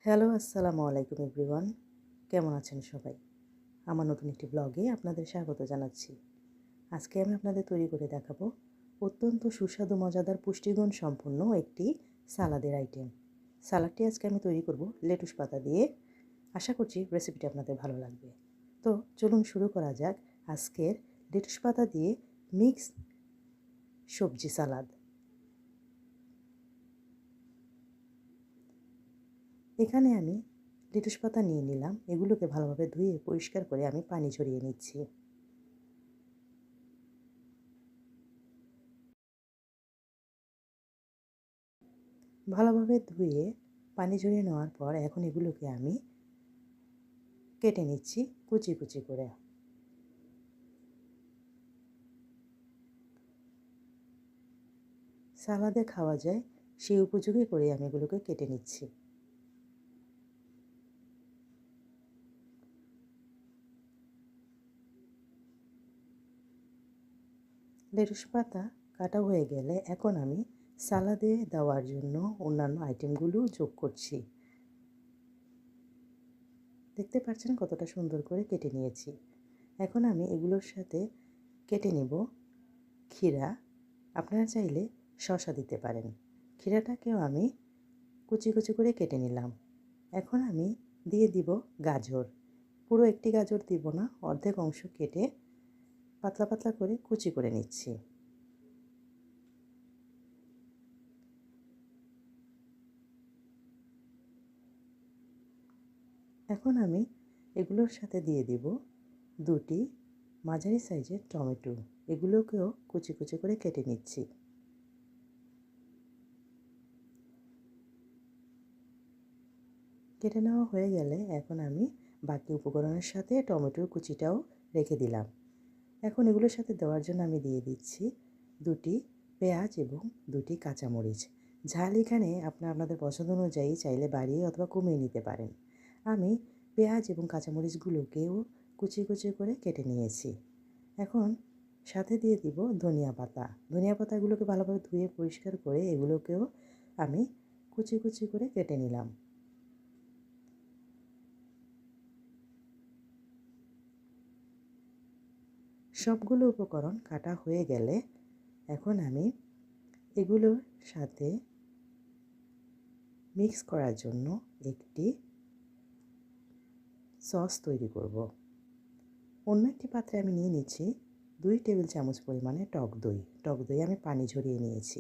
Hello, আসসালামু আলাইকুম everyone. কেমন আছেন সবাই? আমার নতুন একটি ব্লগে আপনাদের স্বাগত জানাচ্ছি। আজকে আমি আপনাদের তৈরি করে দেখাবো অত্যন্ত সুস্বাদু মজাদার পুষ্টিগুণ সম্পন্ন একটি সালাদের আইটেম। সালাডটি আজকে আমি তৈরি করব লেটুস পাতা দিয়ে। আশা করছি রেসিপিটি আপনাদের ভালো লাগবে। তো চলুন শুরু করা যাক আজকের লেটুস পাতা দিয়ে মিক্স সবজি সালাদ। এখানে আমি লেটুস পাতা নিয়ে নিলাম। এগুলোকে ভালোভাবে ধুয়ে পরিষ্কার করে আমি পানি ঝরিয়ে নিচ্ছি। ভালোভাবে ধুয়ে পানি ঝরিয়ে নেওয়ার পর এখন এগুলোকে আমি কেটে নিচ্ছি কুচি কুচি করে। সালাদে খাওয়া যায় সেই উপযোগী করে আমি এগুলোকে কেটে নিচ্ছি। লেটুস পাতা কাটা হয়ে গেলে এখন আমি সালাদে দেওয়ার জন্য অন্যান্য আইটেমগুলো যোগ করছি। দেখতে পাচ্ছেন কতটা সুন্দর করে কেটে নিয়েছি। এখন আমি এগুলোর সাথে কেটে নিব ক্ষীরা। আপনারা চাইলে শসা দিতে পারেন। ক্ষীরাটাকেও আমি কুচি কুচি করে কেটে নিলাম। এখন আমি দিয়ে দিব গাজর। পুরো একটি গাজর দিব না, অর্ধেক অংশ কেটে পাতলা পাতলা করে কুচি করে নিচ্ছি। এখন আমি এগুলোর সাথে দিয়ে দিব দুটি মাঝারি সাইজের টমেটো। এগুলোকেও কুচি কুচি করে কেটে নিচ্ছি। কেটে নেওয়া হয়ে গেলে এখন আমি বাকি উপকরণের সাথে টমেটোর কুচিটাও রেখে দিলাম। এখন এগুলোর সাথে দেওয়ার জন্য আমি দিয়ে দিচ্ছি দুটি পেঁয়াজ এবং দুটি কাঁচামরিচ। ঝাল এখানে আপনাদের পছন্দ অনুযায়ী চাইলে বাড়িয়ে অথবা কমিয়ে নিতে পারেন। আমি পেঁয়াজ এবং কাঁচামরিচগুলোকেও কুচি কুচি করে কেটে নিয়েছি। এখন সাথে দিয়ে দিব ধনিয়া পাতা। ধনিয়া পাতাগুলোকে ভালোভাবে ধুয়ে পরিষ্কার করে এগুলোকেও আমি কুচি কুচি করে কেটে নিলাম। সবগুলো উপকরণ কাটা হয়ে গেলে এখন আমি এগুলোর সাথে মিক্স করার জন্য একটি সস তৈরি করব। অন্য একটি পাত্রে আমি নিয়ে নিচ্ছি 2 টেবিল চামচ পরিমাণে টক দই। টক দই আমি পানি ঝরিয়ে নিয়েছি।